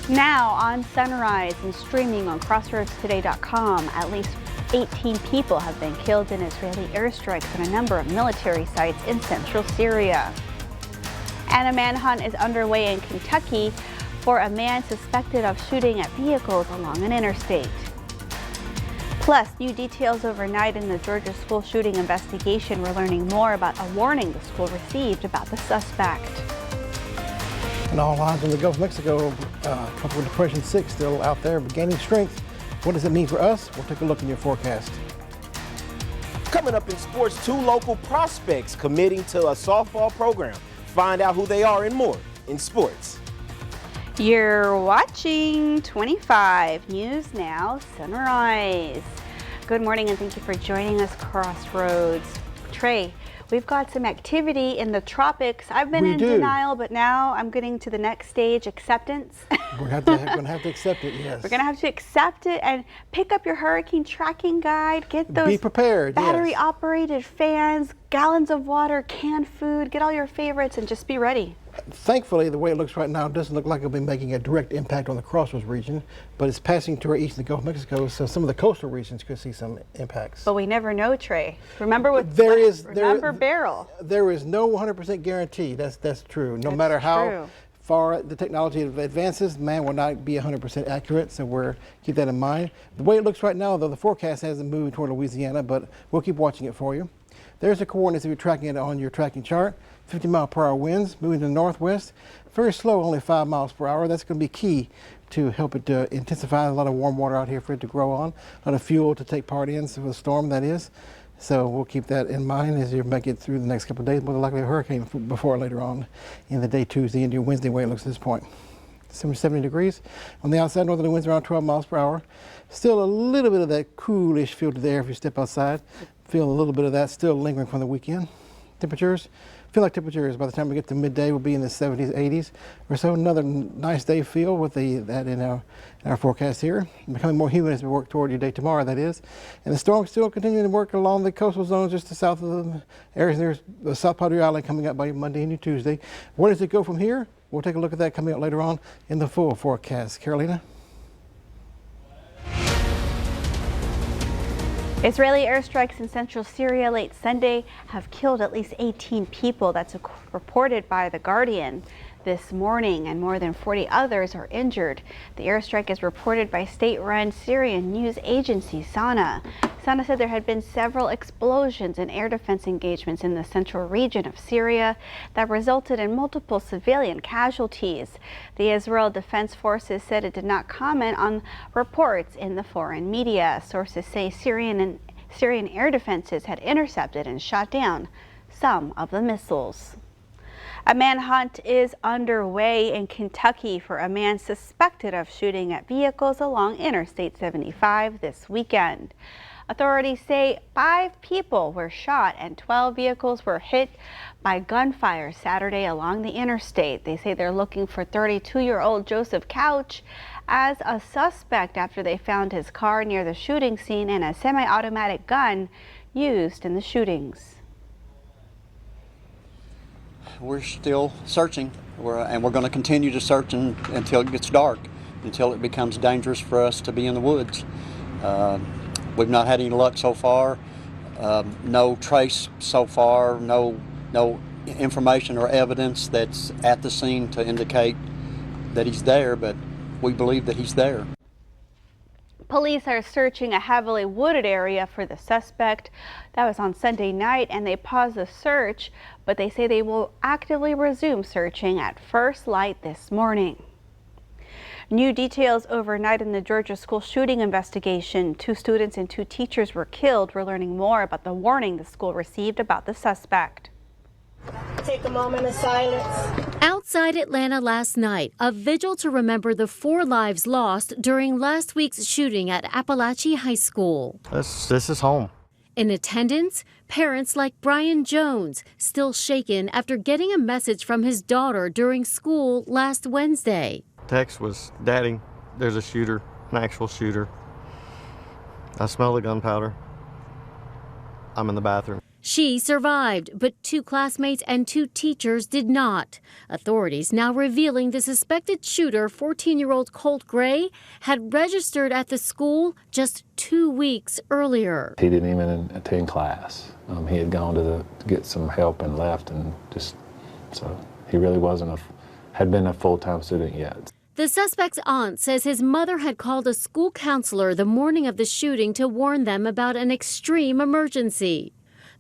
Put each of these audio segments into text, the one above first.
Now on Sunrise and streaming on CrossroadsToday.com, at least 18 people have been killed in Israeli airstrikes on a number of military sites in central Syria. And a manhunt is underway in Kentucky for a man suspected of shooting at vehicles along an interstate. Plus, new details overnight in the Georgia school shooting investigation. We're learning more about a warning the school received about the suspect. And all lines in the Gulf of Mexico, Tropical Depression 6 still out there but gaining strength. What does it mean for us? We'll take a look in your forecast. Coming up in sports, 2 local prospects committing to a softball program. Find out who they are and more in sports. You're watching 25 News Now Sunrise. Good morning and thank you for joining us, Crossroads. Trey, we've got some activity in the tropics. I've been in denial, but now I'm getting to the next stage, acceptance. We're going to have to accept it, yes. We're going to have to accept it and pick up your hurricane tracking guide, get those Be prepared, battery-operated fans, gallons of water, canned food, get all your favorites and just be ready. Thankfully, the way it looks right now, it doesn't look like it'll be making a direct impact on the Crossroads region, but it's passing to our east of the Gulf of Mexico, so some of the coastal regions could see some impacts. But we never know, Trey. Remember Beryl. There is no 100% guarantee. That's true. No matter how far the technology advances, man will not be 100% accurate, so we're keep that in mind. The way it looks right now, though, the forecast hasn't moved toward Louisiana, but we'll keep watching it for you. There's the coordinates if you're tracking it on your tracking chart. 50-mile-per-hour winds moving to the northwest. Very slow, only 5 miles per hour. That's going to be key to help it intensify. A lot of warm water out here for it to grow on. A lot of fuel to take part in for the storm, that is. So we'll keep that in mind as you make it through the next couple of days. More likely a hurricane before later on in the day, Tuesday into Wednesday, way it looks at this point. 70 degrees. On the outside, northerly winds around 12 miles per hour. Still a little bit of that coolish feel to the air if you step outside. Feel a little bit of that still lingering from the weekend. Temperatures, feel like temperatures by the time we get to midday will be in the 70s, 80s or so. Another nice day feel with that in our forecast here. Becoming more humid as we work toward your day tomorrow, that is. And the storm still continuing to work along the coastal zones just to south of the areas near the South Padre Island coming up by Monday and Tuesday. Where does it go from here? We'll take a look at that coming up later on in the full forecast. Carolina? Israeli airstrikes in central Syria late Sunday have killed at least 18 people. That's reported by The Guardian this morning, and more than 40 others are injured. The airstrike is reported by state-run Syrian news agency SANA. SANA said there had been several explosions and air defense engagements in the central region of Syria that resulted in multiple civilian casualties. The Israel Defense Forces said it did not comment on reports in the foreign media. Sources say Syrian air defenses had intercepted and shot down some of the missiles. A manhunt is underway in Kentucky for a man suspected of shooting at vehicles along Interstate 75 this weekend. Authorities say 5 people were shot and 12 vehicles were hit by gunfire Saturday along the interstate. They say they're looking for 32-year-old Joseph Couch as a suspect after they found his car near the shooting scene and a semi-automatic gun used in the shootings. We're still searching, and we're going to continue to search until it gets dark, until it becomes dangerous for us to be in the woods. We've not had any luck so far, no trace so far, no information or evidence that's at the scene to indicate that he's there, but we believe that he's there. Police are searching a heavily wooded area for the suspect. That was on Sunday night, and they paused the search, but they say they will actively resume searching at first light this morning. New details overnight in the Georgia school shooting investigation. 2 students and 2 teachers were killed. We're learning more about the warning the school received about the suspect. Take a moment of silence. Outside Atlanta last night, a vigil to remember the 4 lives lost during last week's shooting at Apalachee High School. This is home. In attendance, parents like Brian Jones, still shaken after getting a message from his daughter during school last Wednesday. Text was, "Daddy, there's a shooter, an actual shooter. I smell the gunpowder. I'm in the bathroom." She survived, but 2 classmates and 2 teachers did not. Authorities now revealing the suspected shooter, 14-year-old Colt Gray, had registered at the school just 2 weeks earlier. He didn't even attend class. He had gone to get some help and left, and so he really had been a full-time student yet. The suspect's aunt says his mother had called a school counselor the morning of the shooting to warn them about an extreme emergency.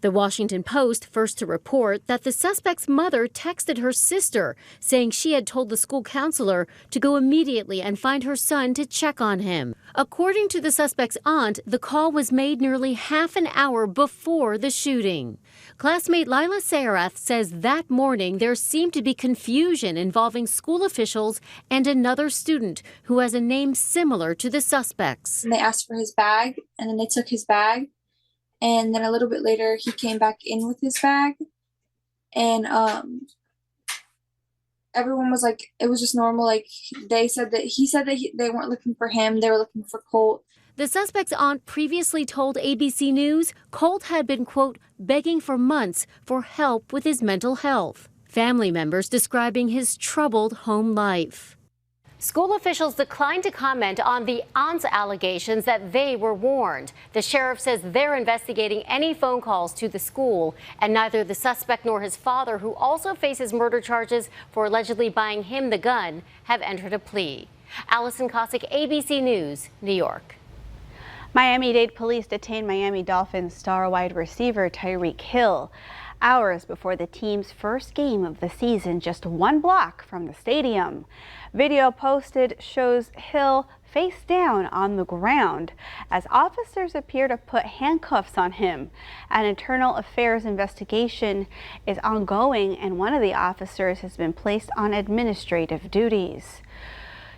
The Washington Post first to report that the suspect's mother texted her sister saying she had told the school counselor to go immediately and find her son to check on him. According to the suspect's aunt, the call was made nearly half an hour before the shooting. Classmate Lila Sarath says that morning there seemed to be confusion involving school officials and another student who has a name similar to the suspect's. And they asked for his bag, and then they took his bag. And then a little bit later, he came back in with his bag. And everyone was like, it was just normal. Like, he said that they weren't looking for him. They were looking for Colt. The suspect's aunt previously told ABC News Colt had been, quote, begging for months for help with his mental health. Family members describing his troubled home life. School officials declined to comment on the aunt's allegations that they were warned. The sheriff says they're investigating any phone calls to the school, and neither the suspect nor his father, who also faces murder charges for allegedly buying him the gun, have entered a plea. Allison Cossack, ABC News, New York. Miami-Dade police detained Miami Dolphins star wide receiver Tyreek Hill hours before the team's first game of the season, just 1 block from the stadium. Video posted shows Hill face down on the ground as officers appear to put handcuffs on him. An internal affairs investigation is ongoing, and one of the officers has been placed on administrative duties.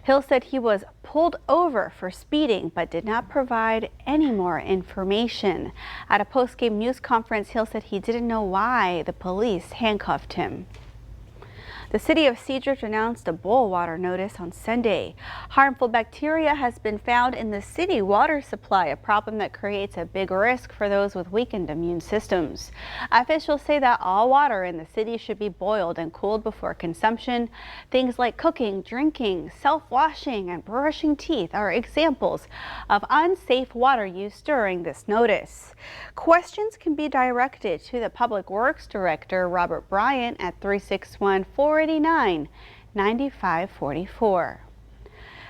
Hill said he was pulled over for speeding but did not provide any more information. At a post-game news conference, Hill said he didn't know why the police handcuffed him. The city of Seadrift announced a boil water notice on Sunday. Harmful bacteria has been found in the city water supply, a problem that creates a big risk for those with weakened immune systems. Officials say that all water in the city should be boiled and cooled before consumption. Things like cooking, drinking, self-washing, and brushing teeth are examples of unsafe water use during this notice. Questions can be directed to the Public Works Director, Robert Bryant, at 361-489-9544.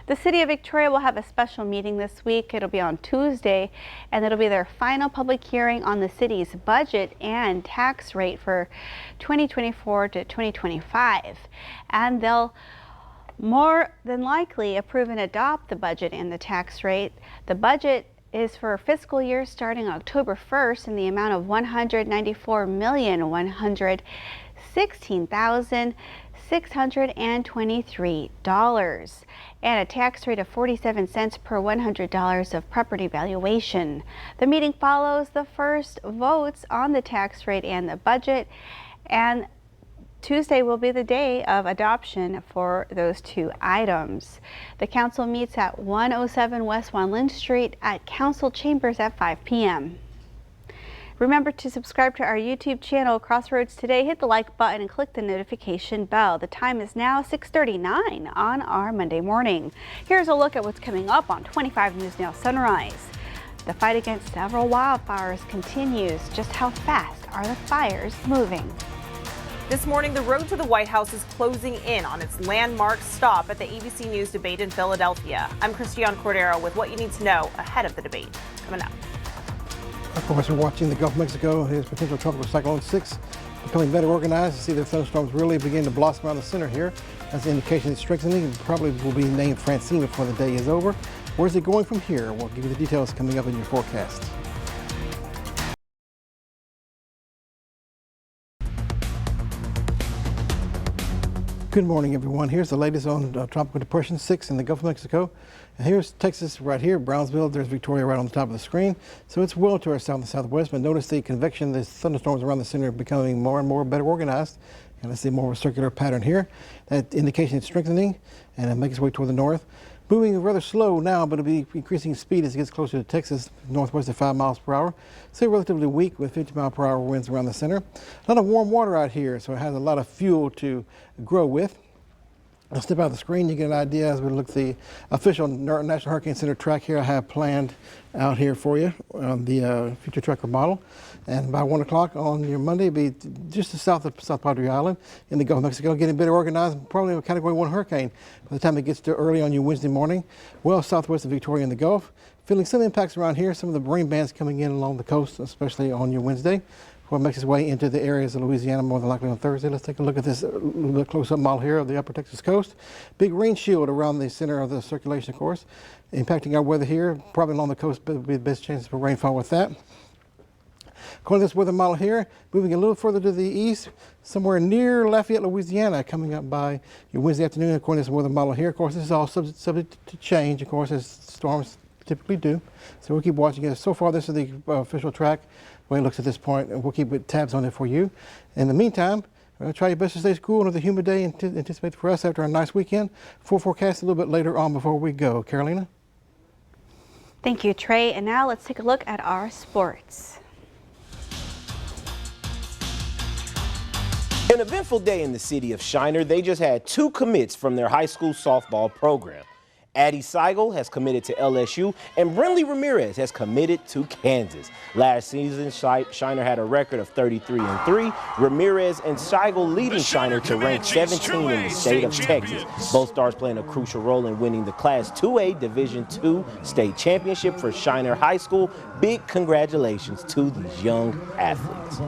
The City of Victoria will have a special meeting this week. It'll be on Tuesday, and it'll be their final public hearing on the city's budget and tax rate for 2024 to 2025. And they'll more than likely approve and adopt the budget and the tax rate. The budget is for fiscal year starting October 1st in the amount of $194,116,623 and a tax rate of 47 cents per $100 of property valuation. The meeting follows the first votes on the tax rate and the budget, and Tuesday will be the day of adoption for those 2 items. The council meets at 107 West Wan Lin Street at Council Chambers at 5 p.m. Remember to subscribe to our YouTube channel, Crossroads Today. Hit the like button and click the notification bell. The time is now 6:39 on our Monday morning. Here's a look at what's coming up on 25 News Now Sunrise. The fight against several wildfires continues. Just how fast are the fires moving? This morning, the road to the White House is closing in on its landmark stop at the ABC News debate in Philadelphia. I'm Christiane Cordero with what you need to know ahead of the debate. Coming up. Of course, we're watching the Gulf of Mexico, his potential tropical cyclone 6 becoming better organized to see the thunderstorms really begin to blossom around the center here. That's an indication it's strengthening and probably will be named Francine before the day is over. Where's it going from here? We'll give you the details coming up in your forecast. Good morning, everyone. Here's the latest on Tropical Depression 6 in the Gulf of Mexico. And here's Texas right here, Brownsville. There's Victoria right on the top of the screen. So it's well to our south and southwest, but notice the convection, the thunderstorms around the center are becoming more and more better organized. And let's see more of a circular pattern here. That indication is strengthening and it makes its way toward the north. Moving rather slow now, but it'll be increasing speed as it gets closer to Texas, northwest of 5 miles per hour. Stay relatively weak with 50-mile-per-hour winds around the center. A lot of warm water out here, so it has a lot of fuel to grow with. I'll step out of the screen, you get an idea as we look at the official National Hurricane Center track here I have planned out here for you on the future tracker model. And by 1 o'clock on your Monday, it'll be just south of South Padre Island in the Gulf of Mexico, getting better organized, probably a Category 1 hurricane by the time it gets to early on your Wednesday morning, well southwest of Victoria in the Gulf. Feeling some impacts around here, some of the rain bands coming in along the coast, especially on your Wednesday. Before it makes its way into the areas of Louisiana, more than likely on Thursday. Let's take a look at this little close-up model here of the upper Texas coast. Big rain shield around the center of the circulation, of course, impacting our weather here. Probably along the coast, but would be the best chances for rainfall with that. According to this weather model here, moving a little further to the east, somewhere near Lafayette, Louisiana, coming up by your Wednesday afternoon, according to this weather model here. Of course, this is all subject to change, of course, as storms typically do. So we'll keep watching it. So far, this is the official track. When it looks at this point, and we'll keep tabs on it for you. In the meantime, try your best to stay cool. Another humid day anticipated for us after a nice weekend. Full forecast a little bit later on before we go. Carolina? Thank you, Trey. And now let's take a look at our sports. An eventful day in the city of Shiner. They just had 2 commits from their high school softball program. Addie Seigel has committed to LSU, and Brinley Ramirez has committed to Kansas. Last season, Shiner had a record of 33-3. Ramirez and Seigel leading Shiner to rank 17 in the state of Texas. Both stars playing a crucial role in winning the Class 2A Division II state championship for Shiner High School. Big congratulations to these young athletes.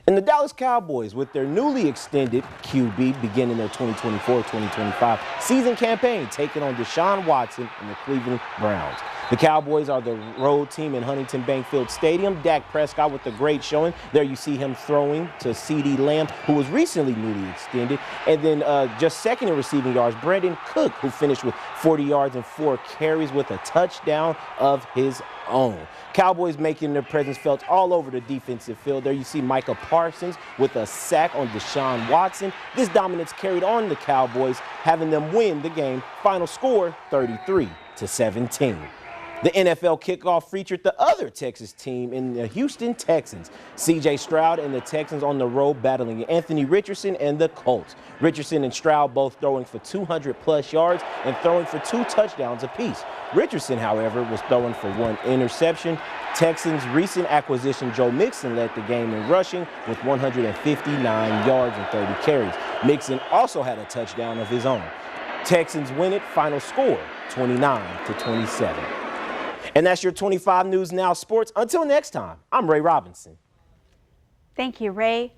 And the Dallas Cowboys, with their newly extended QB beginning their 2024-2025 season campaign, taking on Deshaun Watson and the Cleveland Browns. The Cowboys are the road team in Huntington Bankfield Stadium. Dak Prescott with a great showing. There you see him throwing to CeeDee Lamb, who was recently newly extended. And then just second in receiving yards, Brandon Cook, who finished with 40 yards and 4 carries with a touchdown of his own. Cowboys making their presence felt all over the defensive field. There you see Micah Parsons with a sack on Deshaun Watson. This dominance carried on the Cowboys, having them win the game. Final score, 33-17. The NFL kickoff featured the other Texas team in the Houston Texans. C.J. Stroud and the Texans on the road battling Anthony Richardson and the Colts. Richardson and Stroud both throwing for 200-plus yards and throwing for 2 touchdowns apiece. Richardson, however, was throwing for 1 interception. Texans' recent acquisition Joe Mixon led the game in rushing with 159 yards and 30 carries. Mixon also had a touchdown of his own. Texans win it, final score 29-27. And that's your 25 News Now Sports. Until next time, I'm Ray Robinson. Thank you, Ray.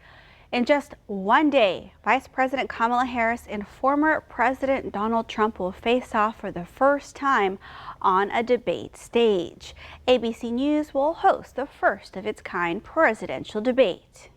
In just one day, Vice President Kamala Harris and former President Donald Trump will face off for the first time on a debate stage. ABC News will host the first of its kind presidential debate.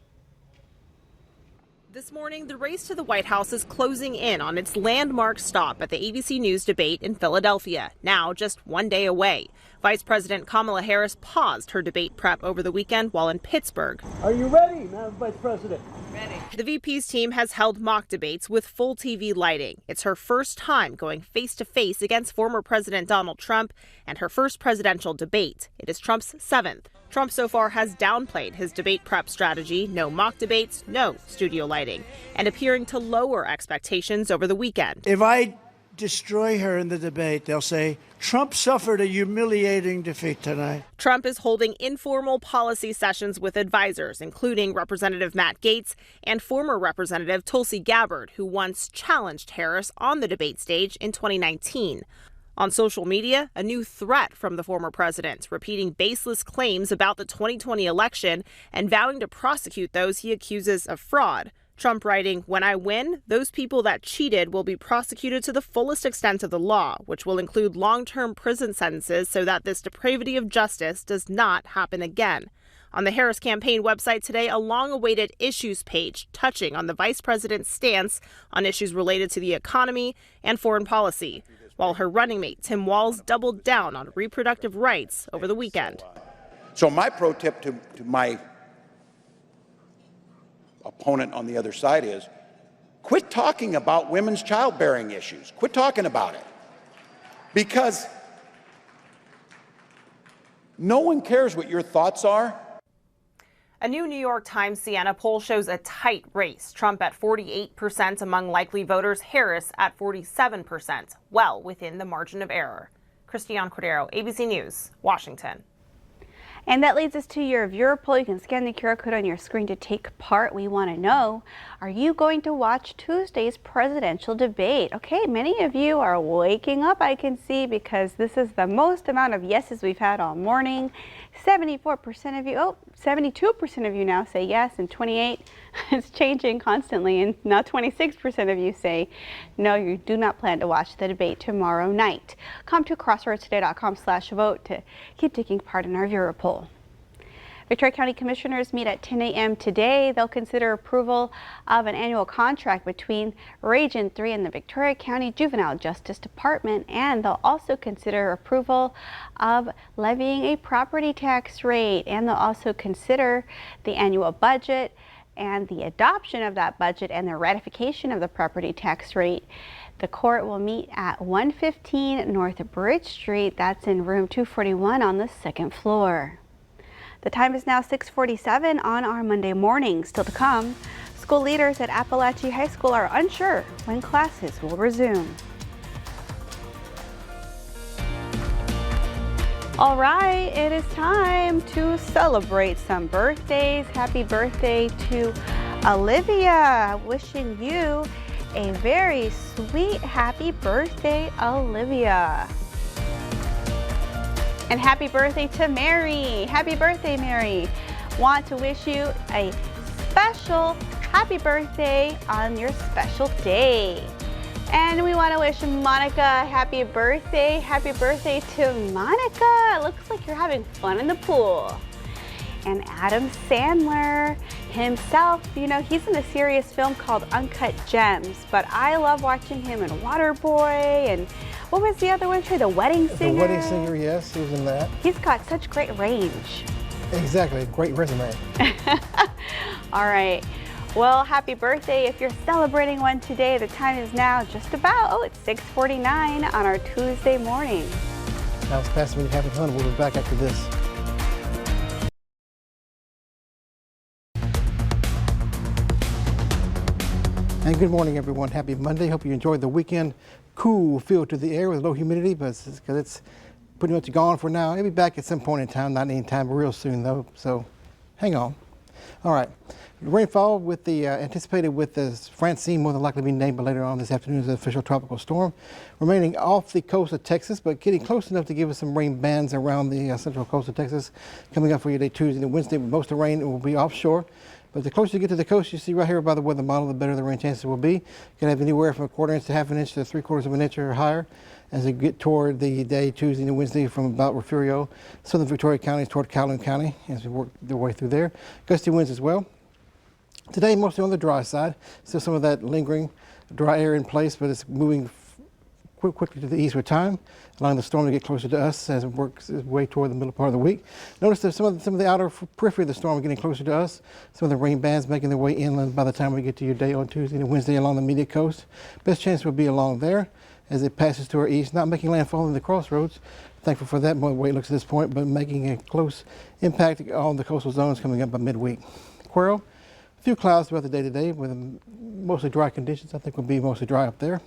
This morning, the race to the White House is closing in on its landmark stop at the ABC News debate in Philadelphia, now just one day away. Vice President Kamala Harris paused her debate prep over the weekend while in Pittsburgh. Are you ready, Madam Vice President? Ready. The VP's team has held mock debates with full TV lighting. It's her first time going face-to-face against former President Donald Trump and her first presidential debate. It is Trump's 7th. Trump so far has downplayed his debate prep strategy, no mock debates, no studio lighting, and appearing to lower expectations over the weekend. If I destroy her in the debate, they'll say, Trump suffered a humiliating defeat tonight. Trump is holding informal policy sessions with advisors, including Representative Matt Gaetz and former Representative Tulsi Gabbard, who once challenged Harris on the debate stage in 2019. On social media, a new threat from the former president, repeating baseless claims about the 2020 election and vowing to prosecute those he accuses of fraud. Trump writing, "When I win, those people that cheated will be prosecuted to the fullest extent of the law, which will include long-term prison sentences so that this depravity of justice does not happen again." On the Harris campaign website today, a long-awaited issues page touching on the vice president's stance on issues related to the economy and foreign policy, while her running mate, Tim Walz, doubled down on reproductive rights over the weekend. So my pro tip to my opponent on the other side is, quit talking about women's childbearing issues. Quit talking about it. because no one cares what your thoughts are. A new New York Times Siena poll shows a tight race. Trump at 48% among likely voters, Harris at 47%, well within the margin of error. Christiane Cordero, ABC News, Washington. And that leads us to your viewer poll. You can scan the QR code on your screen to take part. We want to know, are you going to watch Tuesday's presidential debate? Okay, many of you are waking up, I can see, because this is the most amount of yeses we've had all morning. 74% of you, 72% of you now say yes, and 28, it's changing constantly, and now 26% of you say no, you do not plan to watch the debate tomorrow night. Come to crosswordstoday.com/vote to keep taking part in our viewer poll. Victoria County Commissioners meet at 10 a.m. today. They'll consider approval of an annual contract between Region 3 and the Victoria County Juvenile Justice Department, and they'll also consider approval of levying a property tax rate, and they'll also consider the annual budget and the adoption of that budget and the ratification of the property tax rate. The court will meet at 115 North Bridge Street. That's in room 241 on the second floor. The time is now 6:47 on our Monday morning. Still to come, school leaders at Appalachia High School are unsure when classes will resume. All right, it is time to celebrate some birthdays. Happy birthday to Olivia. Wishing you a very sweet happy birthday, Olivia. And happy birthday to Mary. Happy birthday, Mary. Want to wish you a special happy birthday on your special day. And we want to wish Monica a happy birthday. Happy birthday to Monica. It looks like you're having fun in the pool. And Adam Sandler himself, you know, he's in a serious film called Uncut Gems, but I love watching him in Waterboy and what was the other one? The Wedding Singer? The Wedding Singer, yes, he was in that. He's got such great range. Exactly, great resume. All right. Well, happy birthday. If you're celebrating one today, the time is now just about, it's 6:49 on our Tuesday morning. Now it's past when you're having fun. We'll be back after this. And good morning, everyone. Happy Monday. Hope you enjoyed the weekend. Cool feel to the air with low humidity, but it's pretty much gone for now. It'll be back at some point in time, not any time real soon though, so hang on. All right, rainfall with the anticipated with the Francine more than likely being named later on this afternoon as an official tropical storm, remaining off the coast of Texas, but getting close enough to give us some rain bands around the central coast of Texas. Coming up for you today, Tuesday and Wednesday, most of the rain will be offshore. But the closer you get to the coast, you see right here by the weather model, the better the rain chances will be. You can have anywhere from 1/4 inch to 1/2 inch to 3/4 of an inch or higher as we get toward the day Tuesday and Wednesday from about Refugio, southern Victoria counties toward Calhoun County as we work their way through there. Gusty winds as well. Today, mostly on the dry side. Still some of that lingering dry air in place, but it's moving quickly to the east with time, allowing the storm to get closer to us as it works its way toward the middle part of the week. Notice that some of the outer periphery of the storm are getting closer to us. Some of the rain bands making their way inland by the time we get to your day on Tuesday and Wednesday along the immediate coast. Best chance will be along there as it passes to our east, not making landfall in the crossroads. Thankful for that, the way it looks at this point, but making a close impact on the coastal zones coming up by midweek. Cuero, a few clouds throughout the day today with mostly dry conditions. I think we'll be mostly dry up there.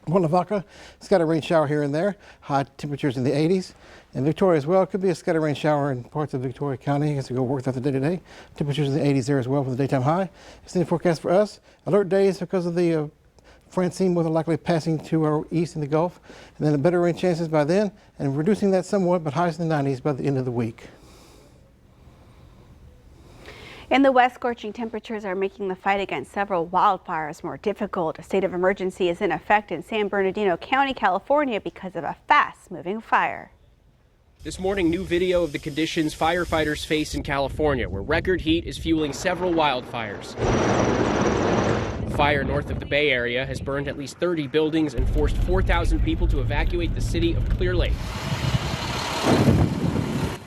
Cuernavaca, scattered rain shower here and there. High temperatures in the 80s. And Victoria as well, could be a scattered rain shower in parts of Victoria County as we go work throughout the day today. Temperatures in the 80s there as well for the daytime high. Extended forecast for us. Alert days because of the Francine more than likely passing to our east in the Gulf. And then the better rain chances by then and reducing that somewhat, but highest in the 90s by the end of the week. In the west, scorching temperatures are making the fight against several wildfires more difficult. A state of emergency is in effect in San Bernardino County, California because of a fast-moving fire. This morning, new video of the conditions firefighters face in California, where record heat is fueling several wildfires. A fire north of the Bay Area has burned at least 30 buildings and forced 4,000 people to evacuate the city of Clear Lake.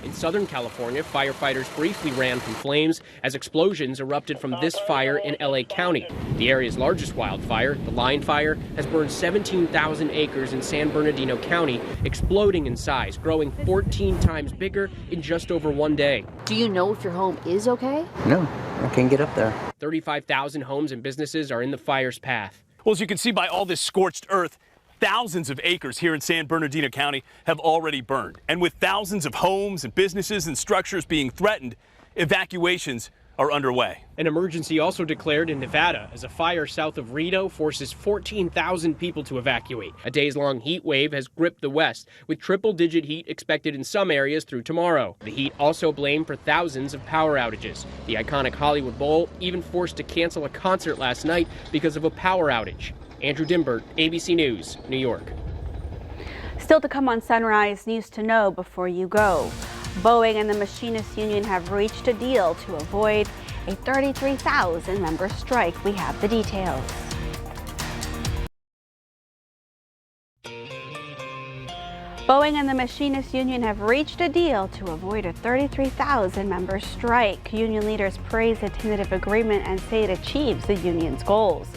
In Southern California, firefighters briefly ran from flames as explosions erupted from this fire in LA County. The area's largest wildfire, the Line Fire, has burned 17,000 acres in San Bernardino County, exploding in size, growing 14 times bigger in just over one day. Do you know if your home is okay? No, I can't get up there. 35,000 homes and businesses are in the fire's path. Well, as you can see by all this scorched earth, thousands of acres here in San Bernardino County have already burned. And with thousands of homes and businesses and structures being threatened, evacuations are underway. An emergency also declared in Nevada as a fire south of Reno forces 14,000 people to evacuate. A days-long heat wave has gripped the West, with triple-digit heat expected in some areas through tomorrow. The heat also blamed for thousands of power outages. The iconic Hollywood Bowl even forced to cancel a concert last night because of a power outage. Andrew Dimbert, ABC News, New York. Still to come on Sunrise, news to know before you go. Boeing and the Machinists Union have reached a deal to avoid a 33,000-member strike. We have the details. Boeing and the Machinists Union have reached a deal to avoid a 33,000-member strike. Union leaders praise the tentative agreement and say it achieves the union's goals.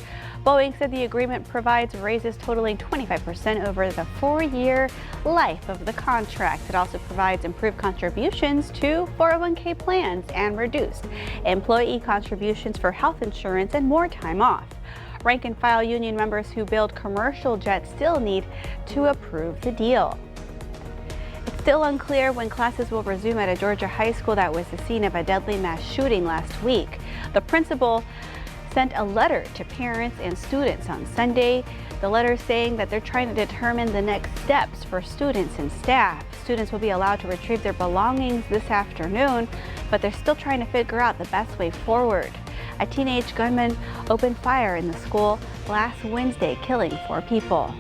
Boeing said the agreement provides raises totaling 25% over the 4-year life of the contract. It also provides improved contributions to 401k plans and reduced employee contributions for health insurance and more time off. Rank and file union members who build commercial jets still need to approve the deal. It's still unclear when classes will resume at a Georgia high school that was the scene of a deadly mass shooting last week. The principal sent a letter to parents and students on Sunday. The letter saying that they're trying to determine the next steps for students and staff. Students will be allowed to retrieve their belongings this afternoon, but they're still trying to figure out the best way forward. A teenage gunman opened fire in the school last Wednesday, killing 4 people.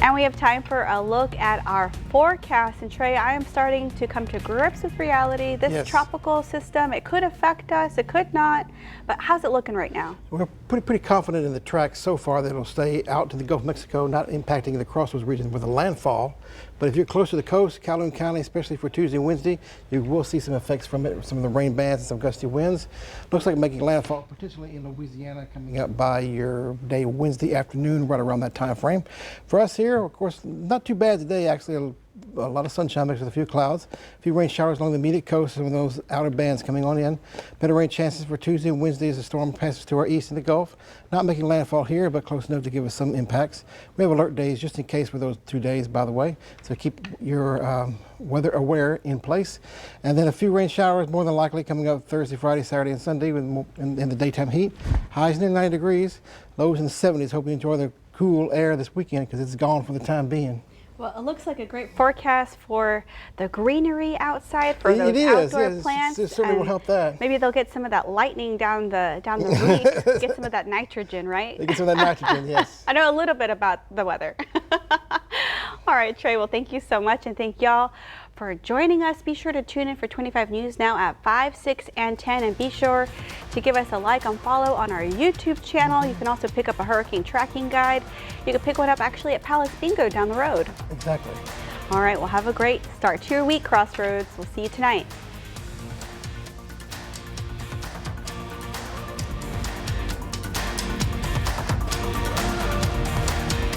And we have time for a look at our forecast. And Trey, I am starting to come to grips with reality. This tropical system, it could affect us, it could not. But how's it looking right now? We're pretty confident in the track so far that it'll stay out to the Gulf of Mexico, not impacting the Crossroads region with a landfall. But if you're close to the coast, Calhoun County, especially for Tuesday and Wednesday, you will see some effects from it, some of the rain bands and some gusty winds. Looks like making landfall, potentially in Louisiana, coming up by your day Wednesday afternoon, right around that time frame. For us here, of course, not too bad today, actually. A lot of sunshine mixed with a few clouds. A few rain showers along the immediate coast, some of those outer bands coming on in. Better rain chances for Tuesday and Wednesday as the storm passes to our east in the Gulf. Not making landfall here, but close enough to give us some impacts. We have alert days just in case for those 2 days, by the way. So keep your weather aware in place. And then a few rain showers, more than likely, coming up Thursday, Friday, Saturday, and Sunday in the daytime heat. Highs near 90 degrees, lows in the 70s. Hope you enjoy the cool air this weekend because it's gone for the time being. Well, it looks like a great forecast for the greenery outside, for those outdoor plants. It certainly will help that. Maybe they'll get some of that lightning down the reef, get some of that nitrogen, right? They get some of that nitrogen, yes. I know a little bit about the weather. All right, Trey, well, thank you so much, and thank y'all for joining us. Be sure to tune in for 25 News now at 5, 6, and 10, and be sure to give us a like and follow on our YouTube channel. You can also pick up a hurricane tracking guide. You can pick one up actually at Palace Bingo down the road. Exactly. All right, well, have a great start to your week, Crossroads. We'll see you tonight.